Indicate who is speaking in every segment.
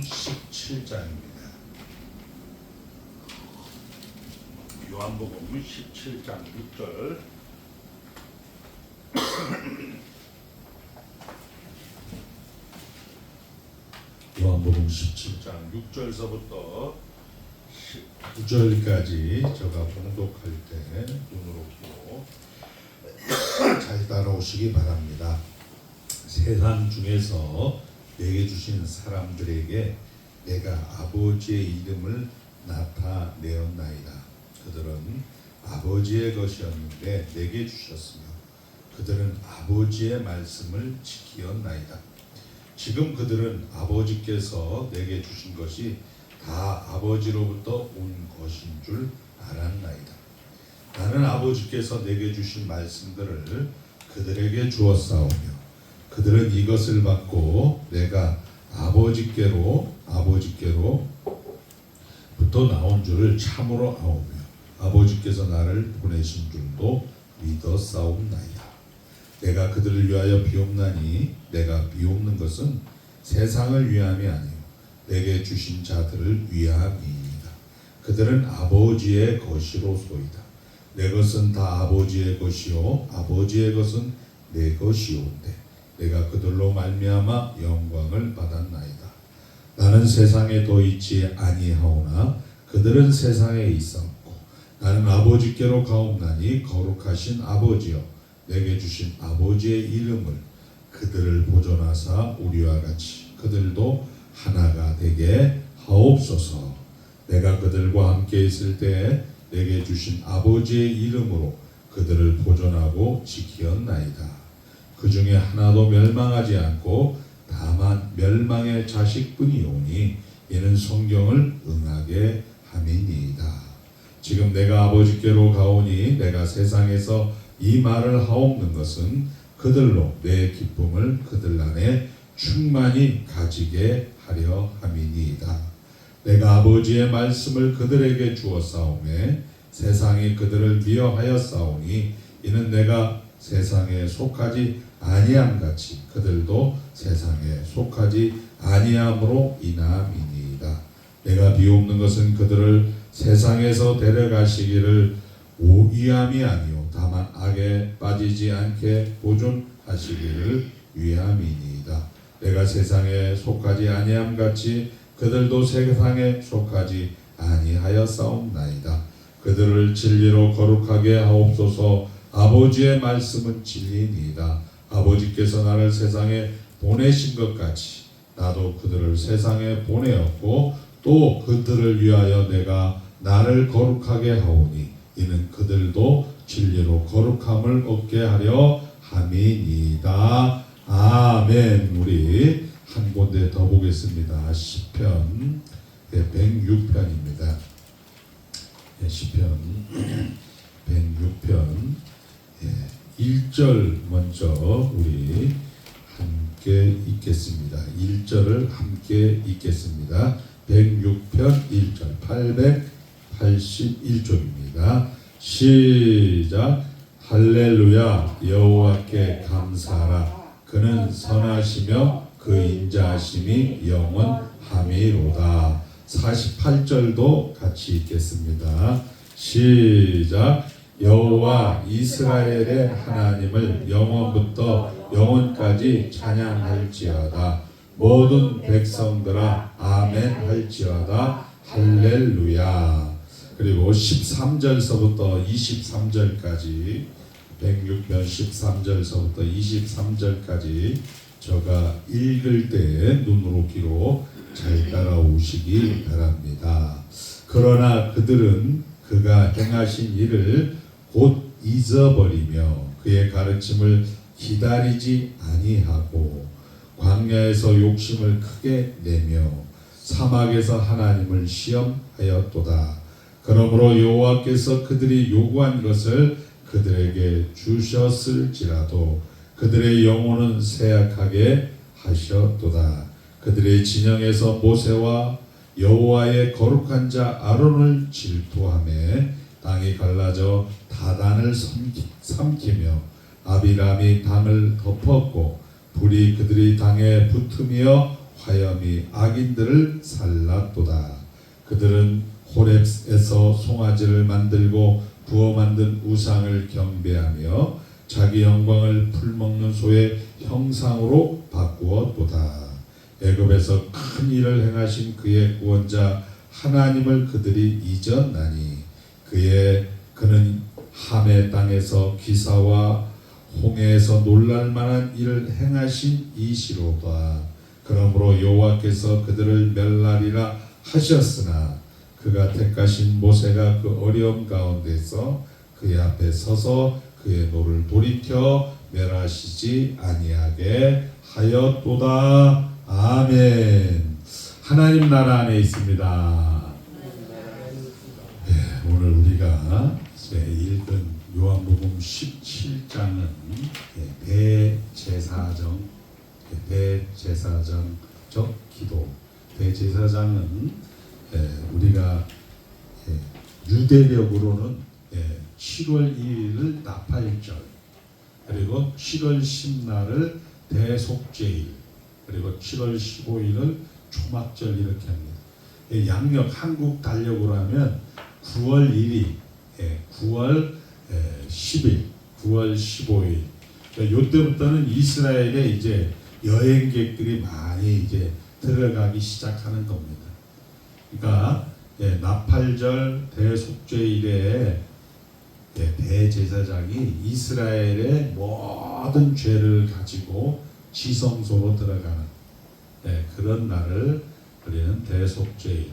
Speaker 1: 요한복음 17장입니다. 요한복음 17장 6절. 요한복음 17장 6절서부터 19절까지 제가 봉독할 때 눈으로 보고 잘 따라오시기 바랍니다. 세상 중에서 내게 주신 사람들에게 내가 아버지의 이름을 나타내었나이다. 그들은 아버지의 것이었는데 내게 주셨으며 그들은 아버지의 말씀을 지키었나이다. 지금 그들은 아버지께서 내게 주신 것이 다 아버지로부터 온 것인 줄 알았나이다. 나는 아버지께서 내게 주신 말씀들을 그들에게 주었사오며 그들은 이것을 받고 내가 아버지께로부터 나온 줄을 참으로 아오며 아버지께서 나를 보내신 줄도 믿었사옵나이다. 내가 그들을 위하여 비옵나니 내가 비옵는 것은 세상을 위함이 아니요 내게 주신 자들을 위함이니이다. 그들은 아버지의 것이로소이다. 내 것은 다 아버지의 것이요 아버지의 것은 내 것이온데 내가 그들로 말미암아 영광을 받았나이다. 나는 세상에 더 있지 아니하오나 그들은 세상에 있었고 나는 아버지께로 가옵나니 거룩하신 아버지여 내게 주신 아버지의 이름을 그들을 보존하사 우리와 같이 그들도 하나가 되게 하옵소서. 내가 그들과 함께 있을 때에 내게 주신 아버지의 이름으로 그들을 보존하고 지키었나이다. 그 중에 하나도 멸망하지 않고 다만 멸망의 자식뿐이오니 이는 성경을 응하게 함이니이다. 지금 내가 아버지께로 가오니 내가 세상에서 이 말을 하옵는 것은 그들로 내 기쁨을 그들 안에 충만히 가지게 하려 함이니이다. 내가 아버지의 말씀을 그들에게 주었사오매 세상이 그들을 미워하였사오니 이는 내가 세상에 속하지 아니함같이 그들도 세상에 속하지 아니함으로 인함이니이다. 내가 비옵는 것은 그들을 세상에서 데려가시기를 위함이 아니요 다만 악에 빠지지 않게 보존하시기를 위함이니이다. 내가 세상에 속하지 아니함같이 그들도 세상에 속하지 아니하였사옵나이다. 그들을 진리로 거룩하게 하옵소서. 아버지의 말씀은 진리니이다. 아버지께서 나를 세상에 보내신 것 같이 나도 그들을 세상에 보내었고 또 그들을 위하여 내가 나를 거룩하게 하오니 이는 그들도 진리로 거룩함을 얻게 하려 함이니이다. 아멘. 우리 한 군데 더 보겠습니다. 시편 106편입니다. 시편 106편 1절 먼저 우리 함께 읽겠습니다. 1절을 함께 읽겠습니다. 106편 1절 881쪽입니다. 시작. 할렐루야. 여호와께 감사하라. 그는 선하시며 그 인자하심이 영원함이로다. 48절도 같이 읽겠습니다. 시작. 여호와 이스라엘의 하나님을 영원부터 영원까지 찬양할지어다. 모든 백성들아 아멘 할지어다. 할렐루야. 그리고 13절서부터 23절까지 106편 13절서부터 23절까지 제가 읽을 때 눈으로 귀로 잘 따라오시기 바랍니다. 그러나 그들은 그가 행하신 일을 곧 잊어버리며 그의 가르침을 기다리지 아니하고 광야에서 욕심을 크게 내며 사막에서 하나님을 시험하였도다. 그러므로 여호와께서 그들이 요구한 것을 그들에게 주셨을지라도 그들의 영혼은 쇠약하게 하셨도다. 그들의 진영에서 모세와 여호와의 거룩한 자 아론을 질투하며 땅이 갈라져 다단을 삼키며 아비람이 당을 덮었고 불이 그들이 당에 붙으며 화염이 악인들을 살랐도다. 그들은 호렙에서 송아지를 만들고 구워 만든 우상을 경배하며 자기 영광을 풀먹는 소의 형상으로 바꾸었도다. 애굽에서 큰 일을 행하신 그의 구원자 하나님을 그들이 잊었나니 그는 함의 땅에서 기사와 홍해에서 놀랄만한 일을 행하신 이시로다. 그러므로 여호와께서 그들을 멸하리라 하셨으나 그가 택하신 모세가 그 어려움 가운데서 그의 앞에 서서 그의 노를 돌이켜 멸하시지 아니하게 하였도다. 아멘. 하나님 나라 안에 있습니다. 네, 오늘 우리가 읽은 요한복음 17장은 대제사장적 기도. 대제사장은 우리가 유대력으로는 7월 1일을 나팔절, 그리고 7월 10날을 대속죄일, 그리고 7월 15일을 초막절 이렇게 합니다. 양력 한국 달력으로 하면 9월 1일, 9월 10일, 9월 15일. 이때부터는 이스라엘에 이제 여행객들이 많이 이제 들어가기 시작하는 겁니다. 그러니까 나팔절 대속죄일에 대제사장이 이스라엘의 모든 죄를 가지고 지성소로 들어가는 그런 날을 우리는 대속죄일.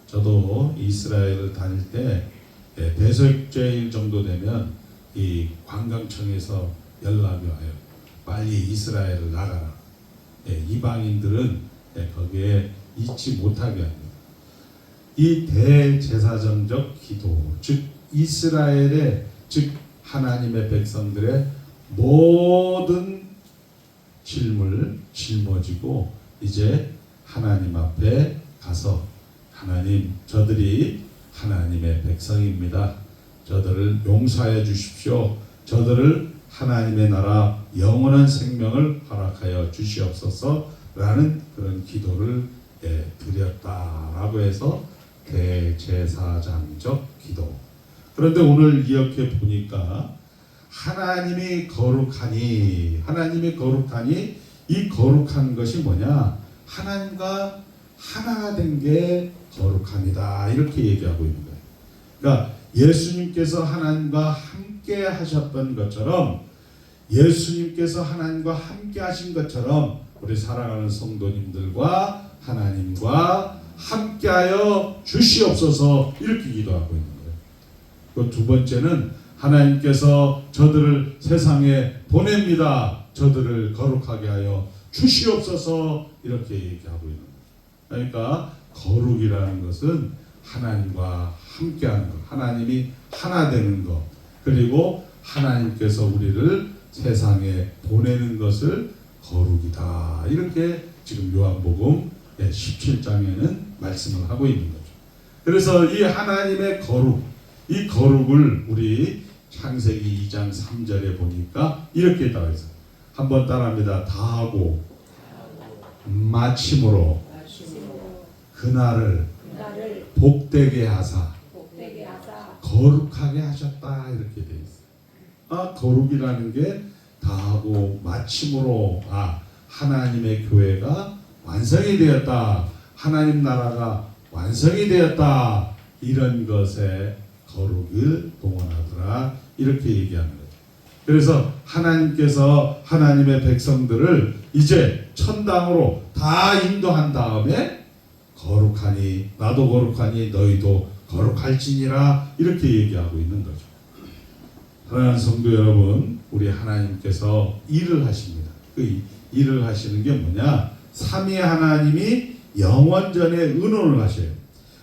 Speaker 1: 저도 이스라엘을 다닐 때 대속죄일 정도 되면 이 관광청에서 연락이 와요. 빨리 이스라엘을 나가라. 이방인들은 거기에 있지 못하게 합니다. 이 대제사장적 기도, 즉 이스라엘의, 즉 하나님의 백성들의 모든 짐을 짊어지고 이제 하나님 앞에 가서 하나님, 저들이 하나님의 백성입니다. 저들을 용서해 주십시오. 저들을 하나님의 나라 영원한 생명을 허락하여 주시옵소서 라는 그런 기도를 드렸다라고 해서 대제사장적 기도. 그런데 오늘 이렇게 보니까 하나님이 거룩하니 이 거룩한 것이 뭐냐? 하나님과 하나 된 게 거룩합니다. 이렇게 얘기하고 있는 거예요. 그러니까 예수님께서 하나님과 함께 하셨던 것처럼, 예수님께서 하나님과 함께 하신 것처럼 우리 사랑하는 성도님들과 하나님과 함께하여 주시옵소서 이렇게 기도하고 있는 거예요. 그 두 번째는 하나님께서 저들을 세상에 보냅니다. 저들을 거룩하게 하여 주시옵소서 이렇게 얘기하고 있는 거예요. 그러니까 거룩이라는 것은 하나님과 함께하는 것, 하나님이 하나 되는 것, 그리고 하나님께서 우리를 세상에 보내는 것을 거룩이다. 이렇게 지금 요한복음 17장에는 말씀을 하고 있는 거죠. 그래서 이 하나님의 거룩, 이 거룩을 우리 창세기 2장 3절에 보니까 이렇게 나와 있어요. 한번 따라합니다. 다하고 마침으로 그날을 복되게 하사 거룩하게 하셨다 이렇게 되어 있어요. 거룩이라는 게 다하고 마침으로 하나님의 교회가 완성이 되었다. 하나님 나라가 완성이 되었다. 이런 것에 거룩을 동원하더라. 이렇게 얘기하는 거죠. 그래서 하나님께서 하나님의 백성들을 이제 천당으로 다 인도한 다음에 거룩하니 나도 거룩하니 너희도 거룩할지니라 이렇게 얘기하고 있는 거죠. 사랑하는 성도 여러분, 우리 하나님께서 일을 하십니다. 그 일을 하시는 게 뭐냐? 삼위 하나님이 영원전에 의논을 하셔요.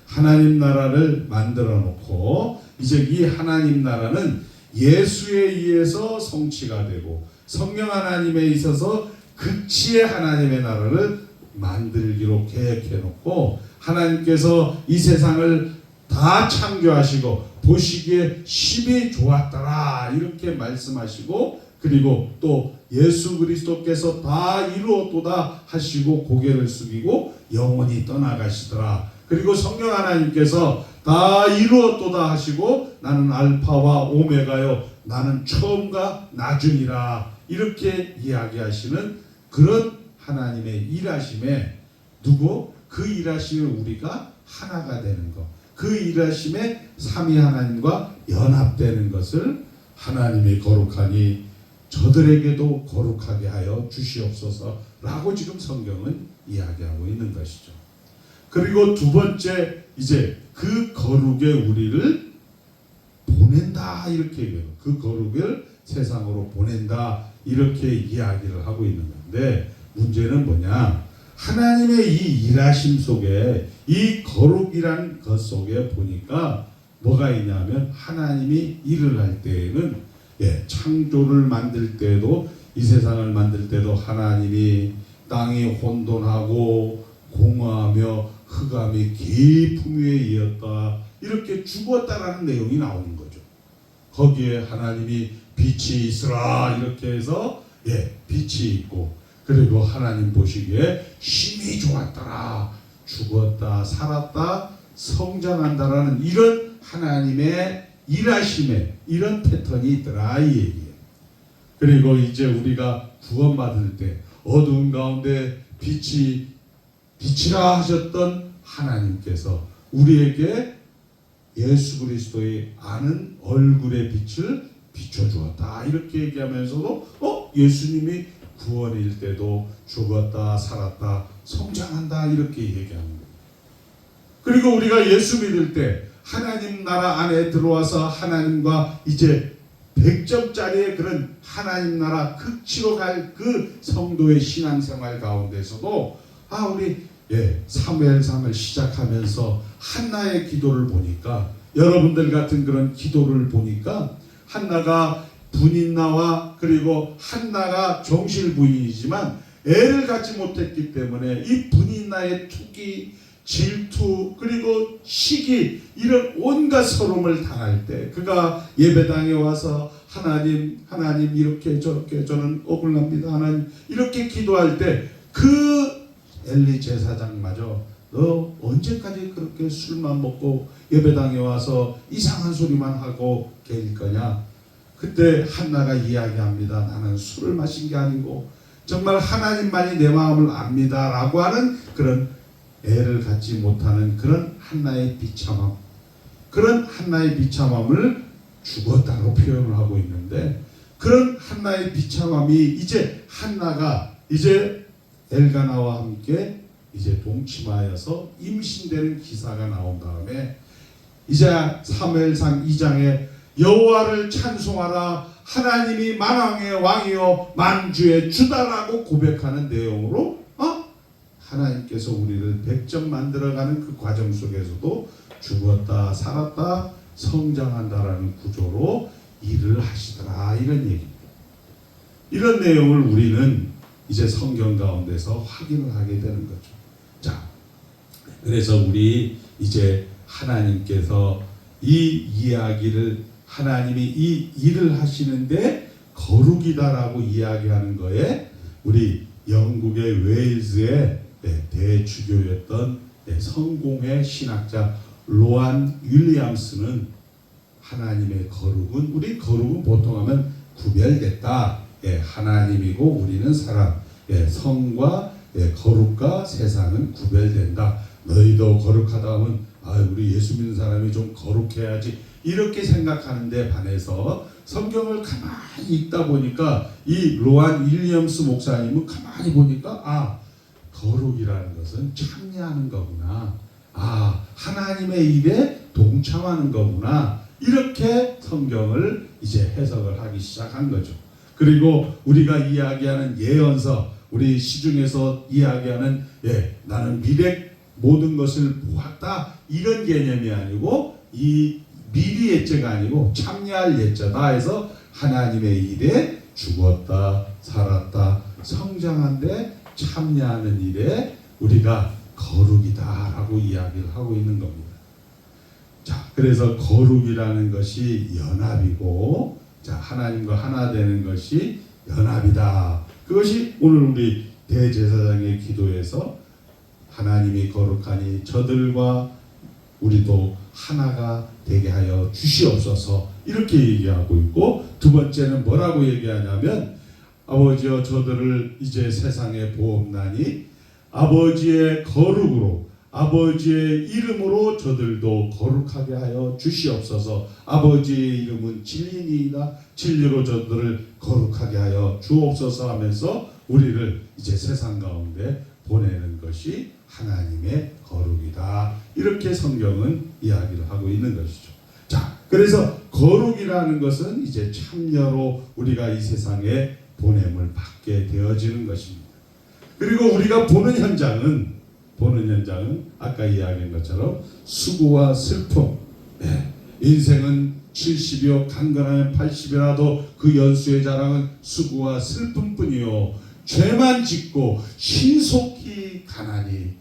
Speaker 1: 하나님 나라를 만들어 놓고 이제 이 하나님 나라는 예수에 의해서 성취가 되고 성령 하나님에 있어서 극치의 하나님의 나라를 만들기로 계획해 놓고 하나님께서 이 세상을 다 창조하시고 보시기에 심히 좋았더라 이렇게 말씀하시고 그리고 또 예수 그리스도께서 다 이루었도다 하시고 고개를 숙이고 영원히 떠나가시더라. 그리고 성령 하나님께서 다 이루었도다 하시고 나는 알파와 오메가요, 나는 처음과 나중이라, 이렇게 이야기하시는 그런 하나님의 일하심에 누구? 그 일하심에 우리가 하나가 되는 것, 그 일하심에 삼위 하나님과 연합되는 것을 하나님이 거룩하니 저들에게도 거룩하게 하여 주시옵소서라고 지금 성경은 이야기하고 있는 것이죠. 그리고 두 번째, 이제 그 거룩에 우리를 보낸다, 이렇게 얘기해요. 그 거룩을 세상으로 보낸다, 이렇게 이야기를 하고 있는 건데, 문제는 뭐냐? 하나님의 이 일하심 속에, 이 거룩이란 것 속에 보니까 뭐가 있냐면, 하나님이 일을 할 때에는 창조를 만들 때도, 이 세상을 만들 때도 하나님이 땅이 혼돈하고 공허하며 흑암이 깊음 위에 이었다, 이렇게 죽었다라는 내용이 나오는 거죠. 거기에 하나님이 빛이 있으라 이렇게 해서 빛이 있고, 그리고 하나님 보시기에 힘이 좋았더라, 죽었다 살았다 성장한다라는 이런 하나님의 일하심에 이런 패턴이 있더라, 이 얘기예요. 그리고 이제 우리가 구원받을 때 어두운 가운데 빛이라 하셨던 하나님께서 우리에게 예수 그리스도의 아는 얼굴의 빛을 비춰주었다, 이렇게 얘기하면서도 예수님이 구원일 때도 죽었다 살았다 성장한다, 이렇게 얘기하는 거예요. 그리고 우리가 예수 믿을 때 하나님 나라 안에 들어와서 하나님과 이제 100점짜리의 그런 하나님 나라 극치로 갈 그 성도의 신앙생활 가운데서도 우리 사무엘상을 시작하면서 한나의 기도를 보니까, 여러분들 같은 그런 기도를 보니까, 한나가 분인나와 그리고 한나가 정실 부인이지만 애를 갖지 못했기 때문에 이 분인나의 투기, 질투, 그리고 시기, 이런 온갖 서름을 당할 때 그가 예배당에 와서 하나님 이렇게 저렇게 저는 억울합니다 하나님, 이렇게 기도할 때 그 엘리 제사장마저 너 언제까지 그렇게 술만 먹고 예배당에 와서 이상한 소리만 하고 계실 거냐? 그때 한나가 이야기합니다. 나는 술을 마신 게 아니고 정말 하나님만이 내 마음을 압니다 라고 하는 그런 애를 갖지 못하는 그런 한나의 비참함, 그런 한나의 비참함을 죽었다고 표현을 하고 있는데, 그런 한나의 비참함이 이제 한나가 이제 엘가나와 함께 이제 동침하여서 임신되는 기사가 나온 다음에 이제 사무엘상 2장에 여호와를 찬송하라, 하나님이 만왕의 왕이요 만주의 주다라고 고백하는 내용으로 하나님께서 우리를 100점 만들어가는 그 과정 속에서도 죽었다 살았다 성장한다라는 구조로 일을 하시더라, 이런 얘기입니다. 이런 내용을 우리는 이제 성경 가운데서 확인을 하게 되는 거죠. 자, 그래서 우리 이제 하나님께서 이 이야기를, 하나님이 이 일을 하시는데 거룩이다라고 이야기하는 거에 우리 영국의 웨일즈의 대주교였던 성공의 신학자 로안 윌리엄스는 하나님의 거룩은, 우리 거룩은 보통 하면 구별됐다, 하나님이고 우리는 사람, 성과 거룩과 세상은 구별된다. 너희도 거룩하다 하면 우리 예수 믿는 사람이 좀 거룩해야지, 이렇게 생각하는데 반해서 성경을 가만히 읽다 보니까 이 로안 윌리엄스 목사님은 가만히 보니까 거룩이라는 것은 참여하는 거구나, 하나님의 일에 동참하는 거구나, 이렇게 성경을 이제 해석을 하기 시작한 거죠. 그리고 우리가 이야기하는 예언서, 우리 시중에서 이야기하는 나는 미래 모든 것을 보았다, 이런 개념이 아니고 이 미리 예자가 아니고 참여할 예자다 해서 하나님의 일에 죽었다 살았다 성장한데 참여하는 일에 우리가 거룩이다 라고 이야기를 하고 있는 겁니다. 자, 그래서 거룩이라는 것이 연합이고, 자, 하나님과 하나 되는 것이 연합이다. 그것이 오늘 우리 대제사장의 기도에서 하나님이 거룩하니 저들과 우리도 하나가 되게 하여 주시옵소서 이렇게 얘기하고 있고, 두 번째는 뭐라고 얘기하냐면 아버지여 저들을 이제 세상에 보옵나니 아버지의 거룩으로 아버지의 이름으로 저들도 거룩하게 하여 주시옵소서. 아버지의 이름은 진리니이다. 진리로 저들을 거룩하게 하여 주옵소서 하면서 우리를 이제 세상 가운데 보내는 것이 하나님의 거룩이다. 이렇게 성경은 이야기를 하고 있는 것이죠. 자, 그래서 거룩이라는 것은 이제 참여로 우리가 이 세상에 보냄을 받게 되어지는 것입니다. 그리고 우리가 보는 현장은 아까 이야기한 것처럼 수고와 슬픔. 인생은 70이요 강건하면 80이라도 그 연수의 자랑은 수고와 슬픔뿐이요 죄만 짓고 신속히 가나니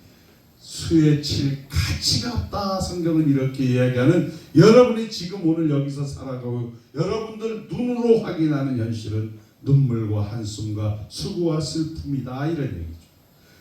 Speaker 1: 수에 칠 가치가 없다. 성경은 이렇게 이야기하는, 여러분이 지금 오늘 여기서 살아가고 여러분들 눈으로 확인하는 현실은 눈물과 한숨과 수고와 슬픔이다. 이런 얘기죠.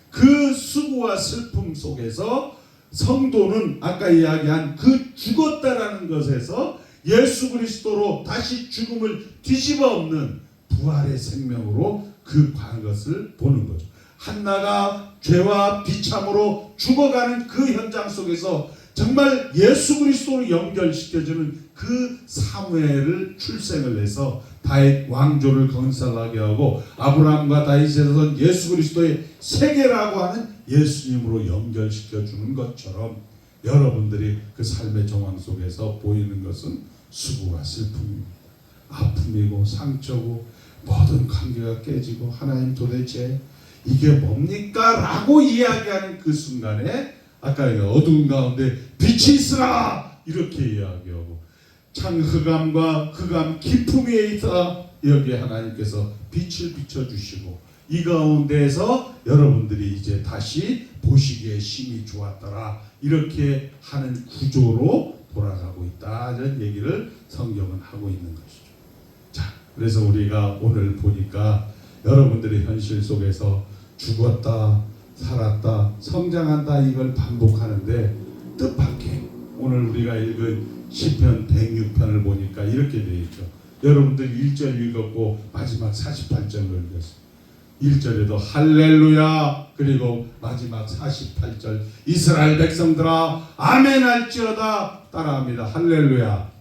Speaker 1: 그 수고와 슬픔 속에서 성도는 아까 이야기한 그 죽었다라는 것에서 예수 그리스도로 다시 죽음을 뒤집어 엎는 부활의 생명으로 그 것을 보는 거죠. 한나가 죄와 비참으로 죽어가는 그 현장 속에서 정말 예수 그리스도로 연결시켜주는 그 사무엘을 출생을 해서 다윗 왕조를 건설하게 하고 아브라함과 다윗에서 예수 그리스도의 세계라고 하는 예수님으로 연결시켜주는 것처럼 여러분들이 그 삶의 정황 속에서 보이는 것은 수고와 슬픔입니다. 아픔이고 상처고 모든 관계가 깨지고 하나님 도대체 이게 뭡니까? 라고 이야기하는 그 순간에 아까 어두운 가운데 빛이 있으라 이렇게 이야기하고 창 흑암과 흑암 깊음 위에 있다. 여기 하나님께서 빛을 비춰주시고 이 가운데에서 여러분들이 이제 다시 보시기에 심히 좋았더라 이렇게 하는 구조로 돌아가고 있다. 이런 얘기를 성경은 하고 있는 것이죠. 자, 그래서 우리가 오늘 보니까 여러분들의 현실 속에서 죽었다, 살았다, 성장한다 이걸 반복하는데 뜻밖의 오늘 우리가 읽은 시편 106편을 보니까 이렇게 되어 있죠. 여러분들 1절 읽었고 마지막 48절로 읽었어요. 1절에도 할렐루야, 그리고 마지막 48절 이스라엘 백성들아 아멘 할지어다 따라합니다. 할렐루야,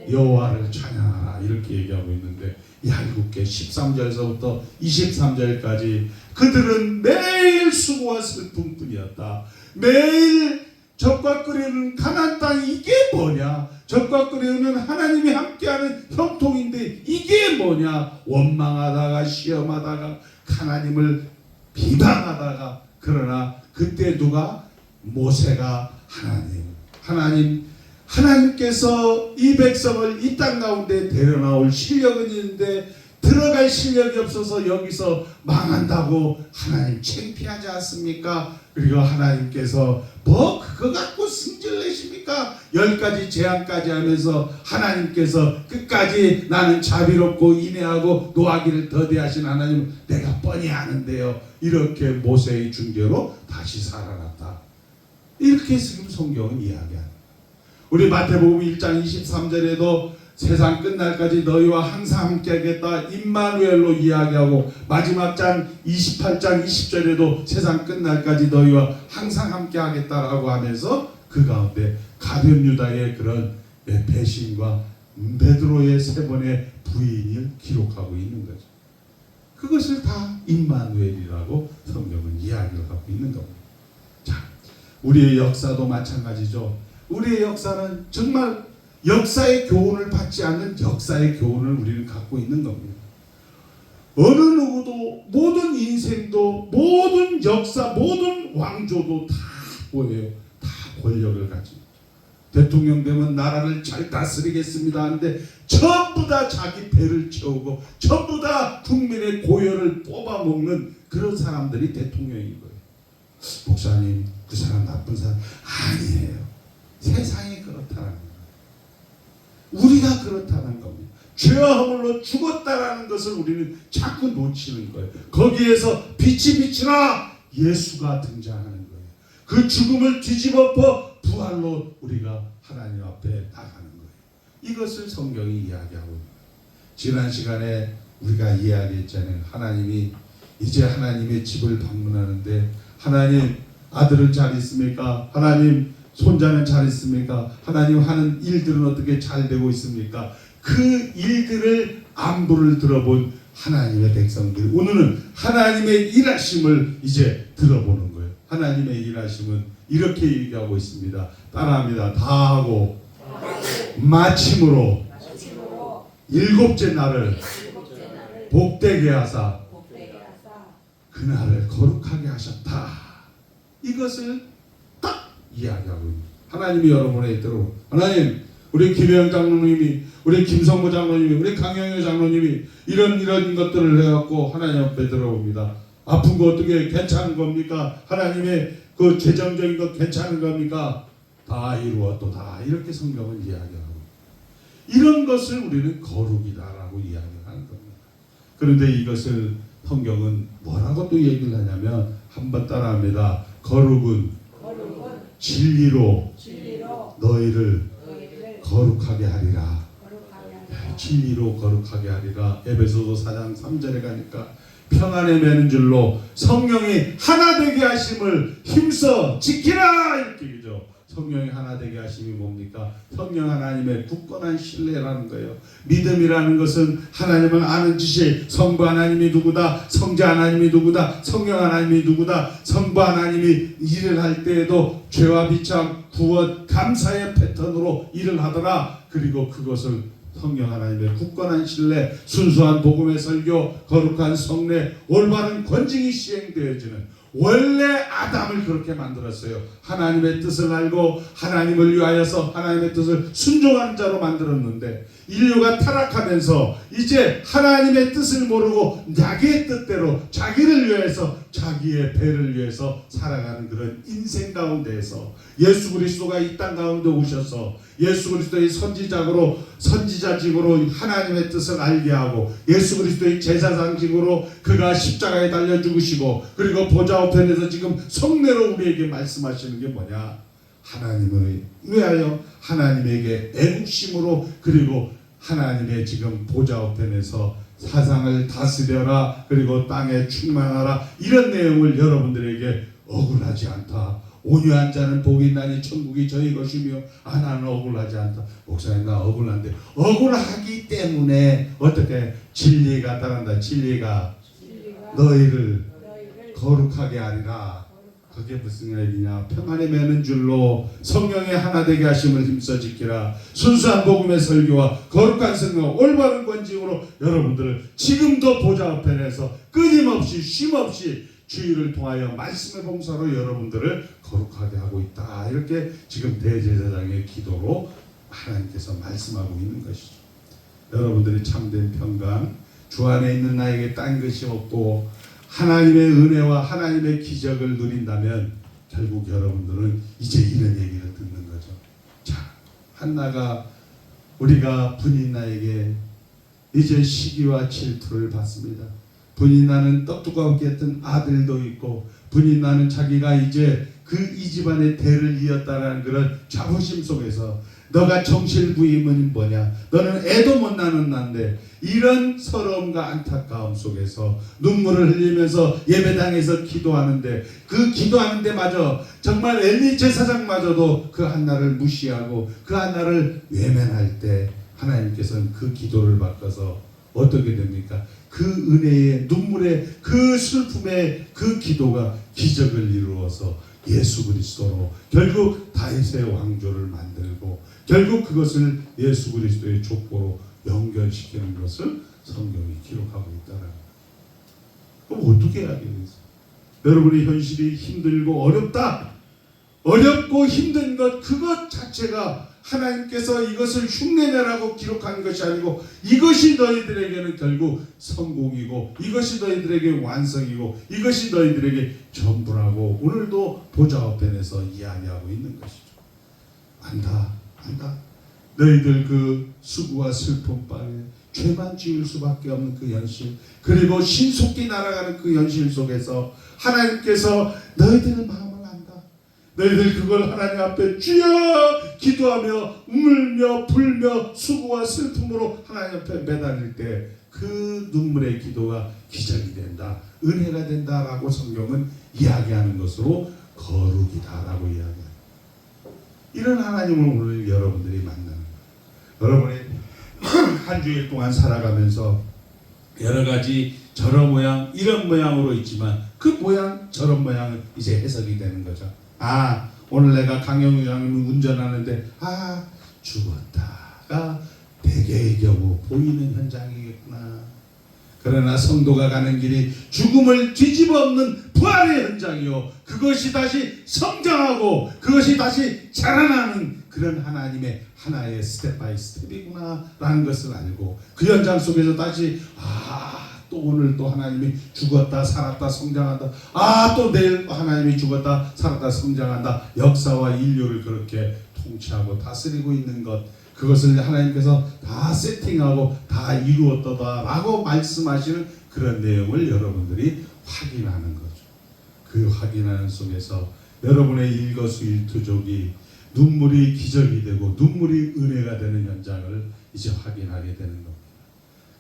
Speaker 1: 여호와를 찬양하라 이렇게 얘기하고 있는데 얄궂게 13절에서부터 23절까지 그들은 매일 수고와 슬픔뿐이었다. 매일 젖과 끓이는 가나안 땅 이게 뭐냐? 젖과 끓이는 하나님이 함께하는 형통인데 이게 뭐냐? 원망하다가 시험하다가 하나님을 비방하다가, 그러나 그때 누가? 모세가 하나님께서 이 백성을 이 땅 가운데 데려나올 실력은 있는데 들어갈 실력이 없어서 여기서 망한다고 하나님 창피하지 않습니까? 그리고 하나님께서 뭐 그거 갖고 승질 내십니까? 10가지 재앙까지 하면서 하나님께서 끝까지 나는 자비롭고 인애하고 노하기를 더디하신 하나님 내가 뻔히 아는데요. 이렇게 모세의 중재로 다시 살아났다. 이렇게 지금 성경은 이야기합니다. 우리 마태복음 1장 23절에도 세상 끝날까지 너희와 항상 함께 하겠다 임마누엘로 이야기하고 마지막 장 28장 20절에도 세상 끝날까지 너희와 항상 함께 하겠다라고 하면서 그 가운데 가룟 유다의 그런 배신과 베드로의 3번의 부인을 기록하고 있는 거죠. 그것을 다 임마누엘이라고 성경은 이야기를 하고 있는 겁니다. 자, 우리의 역사도 마찬가지죠. 우리의 역사는 정말 역사의 교훈을 받지 않는 역사의 교훈을 우리는 갖고 있는 겁니다. 어느 누구도 모든 인생도 모든 역사 모든 왕조도 다 뭐예요? 다 권력을 가지고 대통령 되면 나라를 잘 다스리겠습니다 하는데 전부 다 자기 배를 채우고 전부 다 국민의 고열을 뽑아먹는 그런 사람들이 대통령인 거예요. 목사님 그 사람 나쁜 사람 아니에요. 세상이 그렇다는 거예요. 우리가 그렇다는 겁니다. 죄와 허물로 죽었다라는 것을 우리는 자꾸 놓치는 거예요. 거기에서 빛이 비치나 예수가 등장하는 거예요. 그 죽음을 뒤집어엎어 부활로 우리가 하나님 앞에 나가는 거예요. 이것을 성경이 이야기하고 있는 거예요. 지난 시간에 우리가 이야기했잖아요. 하나님이 이제 하나님의 집을 방문하는데 하나님 아들은 잘 있습니까? 하나님 손자는 잘 있습니까? 하나님 하는 일들은 어떻게 잘 되고 있습니까? 그 일들을 안부를 들어본 하나님의 백성들, 오늘은 하나님의 일하심을 이제 들어보는 거예요. 하나님의 일하심은 이렇게 얘기하고 있습니다. 따라합니다. 다 하고 마침으로 일곱째 날을 복되게 하사 그날을 거룩하게 하셨다. 이것을 딱 이야기하고 있는 하나님이 여러분의 뜻대로, 하나님 우리 김혜영 장로님이, 우리 김성모 장로님이, 우리 강영효 장로님이 이런 것들을 해갖고 하나님 앞에 들어옵니다. 아픈 거 어떻게 괜찮은 겁니까? 하나님의 그 재정적인 거 괜찮은 겁니까? 다 이루었도 다 이렇게 성경은 이야기하고, 이런 것을 우리는 거룩이다라고 이야기하는 겁니다. 그런데 이것을 성경은 뭐라고 또 얘기를 하냐면, 한번 따라합니다. 거룩은 진리로 너희를 거룩하게 하리라. 진리로 거룩하게 하리라. 에베소서 4장 3절에 가니까 평안에 매는 줄로 성령이 하나 되게 하심을 힘써 지키라 이렇게 얘기죠. 성령이 하나 되게 하심이 뭡니까? 성령 하나님의 굳건한 신뢰라는 거예요. 믿음이라는 것은 하나님을 아는 지식, 성부 하나님이 누구다, 성자 하나님이 누구다, 성령 하나님이 누구다, 성부 하나님이 일을 할 때에도 죄와 비참, 구원, 감사의 패턴으로 일을 하더라. 그리고 그것을 성령 하나님의 굳건한 신뢰, 순수한 복음의 설교, 거룩한 성례, 올바른 권징이 시행되어지는, 원래 아담을 그렇게 만들었어요. 하나님의 뜻을 알고 하나님을 위하여서 하나님의 뜻을 순종하는 자로 만들었는데, 인류가 타락하면서 이제 하나님의 뜻을 모르고 자기의 뜻대로 자기를 위해서, 자기의 배를 위해서 살아가는 그런 인생 가운데에서 예수 그리스도가 이 땅 가운데 오셔서 예수 그리스도의 선지자직으로 하나님의 뜻을 알게 하고, 예수 그리스도의 제사장직으로 그가 십자가에 달려 죽으시고, 그리고 보좌 우편에서 지금 성례로 우리에게 말씀하시는 게 뭐냐? 하나님을 위하여 하나님에게 애국심으로, 그리고 하나님의 지금 보좌 우편에서 사상을 다스려라, 그리고 땅에 충만하라, 이런 내용을 여러분들에게 억울하지 않다. 온유한 자는 복이 있나니 천국이 저희 것이며, 나는 억울하지 않다. 목사님 나 억울한데, 억울하기 때문에 어떻게 진리가 따른다. 진리가 너희를 거룩하게 하리라. 그게 무슨 얘기냐? 평안에 매는 줄로 성령의 하나 되게 하심을 힘써 지키라. 순수한 복음의 설교와 거룩한 성령, 올바른 권징으로 여러분들을 지금도 보좌 우편에서 끊임없이 쉼없이 주의를 통하여 말씀의 봉사로 여러분들을 거룩하게 하고 있다. 이렇게 지금 대제사장의 기도로 하나님께서 말씀하고 있는 것이죠. 여러분들이 참된 평강, 주 안에 있는 나에게 딴 것이 없고 하나님의 은혜와 하나님의 기적을 누린다면 결국 여러분들은 이제 이런 얘기를 듣는 거죠. 자, 한나가 우리가 분인나에게 이제 시기와 질투를 받습니다. 분인나는 떡두가 없게 했던 아들도 있고, 분인나는 자기가 이제 그 이 집안의 대를 이었다라는 그런 자부심 속에서, 너가 정실부임은 뭐냐? 너는 애도 못 낳는 난데, 이런 서러움과 안타까움 속에서 눈물을 흘리면서 예배당에서 기도하는데, 그 기도하는 데마저 정말 엘리 제사장마저도 그 한나를 무시하고 그 한나를 외면할 때 하나님께서는 그 기도를 바꿔서 어떻게 됩니까? 그 은혜의 눈물의 그 슬픔의 그 기도가 기적을 이루어서 예수 그리스도로 결국 다윗의 왕조를 만들고, 결국 그것을 예수 그리스도의 족보로 연결시키는 것을 성경이 기록하고 있다는 거예요. 그럼 어떻게 해야 되겠어요? 여러분의 현실이 힘들고 어렵다, 어렵고 힘든 것, 그것 자체가 하나님께서 이것을 흉내내라고 기록한 것이 아니고, 이것이 너희들에게는 결국 성공이고, 이것이 너희들에게 완성이고, 이것이 너희들에게 전부라고 오늘도 보좌 우편에서 이야기하고 있는 것이죠. 안다. 너희들 그 수고와 슬픔 바에 죄만 지을 수밖에 없는 그 현실, 그리고 신속히 날아가는 그 현실 속에서 하나님께서 너희들의 마음을 안다. 너희들 그걸 하나님 앞에 주여 기도하며 울며 불며 수고와 슬픔으로 하나님 앞에 매달릴 때 그 눈물의 기도가 기적이 된다, 은혜가 된다라고 성경은 이야기하는 것으로 거룩이다라고 이야기합니다. 이런 하나님을 오늘 여러분들이 만나는 거예요. 여러분이 한 주일 동안 살아가면서 여러 가지 저런 모양 이런 모양으로 있지만 그 모양 저런 모양은 이제 해석이 되는 거죠. 아, 오늘 내가 강영우장님을 운전하는데 죽었다가 대개의 경우 보이는 현장이겠구나. 그러나 성도가 가는 길이 죽음을 뒤집어 엎는 부활의 현장이요, 그것이 다시 성장하고 그것이 다시 자라나는 그런 하나님의 하나의 스텝 바이 스텝이구나 라는 것을 알고 그 현장 속에서 다시 또 오늘 또 하나님이 죽었다 살았다 성장한다, 또 내일 하나님이 죽었다 살았다 성장한다, 역사와 인류를 그렇게 통치하고 다스리고 있는 것, 그것을 하나님께서 다 세팅하고 다 이루었다 라고 말씀하시는 그런 내용을 여러분들이 확인하는 거죠. 그 확인하는 속에서 여러분의 일거수일투족이 눈물이 기적이 되고 눈물이 은혜가 되는 현장을 이제 확인하게 되는 겁니다.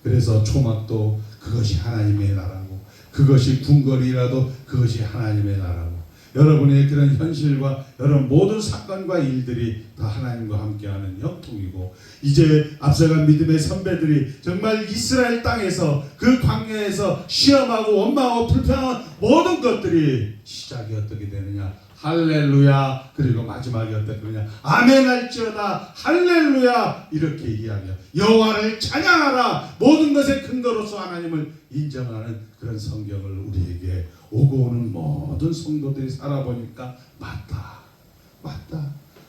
Speaker 1: 그래서 초막도 그것이 하나님의 나라고, 그것이 궁궐이라도 그것이 하나님의 나라고, 여러분의 그런 현실과 여러분 모든 사건과 일들이 다 하나님과 함께하는 형통이고, 이제 앞서간 믿음의 선배들이 정말 이스라엘 땅에서 그 광야에서 시험하고 원망하고 불평한 모든 것들이 시작이 어떻게 되느냐, 할렐루야, 그리고 마지막이 어떻게 되느냐, 아멘 할지어다 할렐루야, 이렇게 이야기해요. 여호와를 찬양하라, 모든 것의 근거로서 하나님을 인정하는 그런 성경을 우리에게 오고 오는 모든 성도들이 살아보니까 맞다.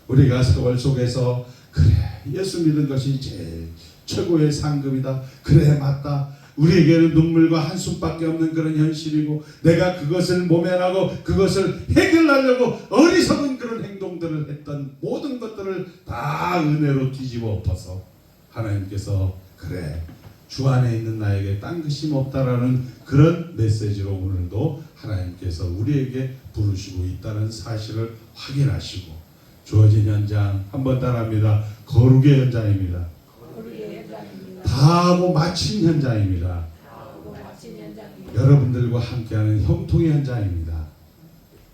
Speaker 1: 우리가 세월 속에서 그래, 예수 믿은 것이 제일 최고의 상급이다. 그래, 맞다. 우리에게는 눈물과 한숨밖에 없는 그런 현실이고, 내가 그것을 모면하고 그것을 해결하려고 어리석은 그런 행동들을 했던 모든 것들을 다 은혜로 뒤집어 엎어서 하나님께서 그래, 주 안에 있는 나에게 딴 것이 없다라는 그런 메시지로 오늘도 하나님께서 우리에게 부르시고 있다는 사실을 확인하시고, 주어진 현장 한번 따라합니다. 거룩의 현장입니다. 다 하고 마친 현장입니다. 여러분들과 함께하는 형통의 현장입니다.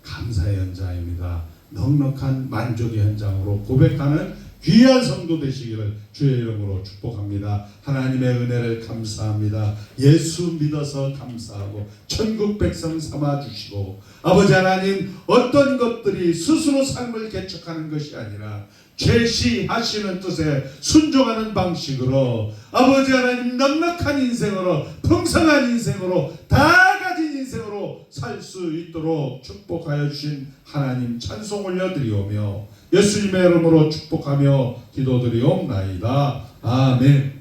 Speaker 1: 감사의 현장입니다. 넉넉한 만족의 현장으로 고백하는 귀한 성도 되시기를 주의 이름으로 축복합니다. 하나님의 은혜를 감사합니다. 예수 믿어서 감사하고 천국 백성 삼아 주시고, 아버지 하나님, 어떤 것들이 스스로 삶을 개척하는 것이 아니라 제시하시는 뜻에 순종하는 방식으로 아버지 하나님 넉넉한 인생으로, 풍성한 인생으로, 다 가진 인생으로 살 수 있도록 축복하여 주신 하나님 찬송 올려드리오며 예수님의 이름으로 축복하며 기도드리옵나이다. 아멘.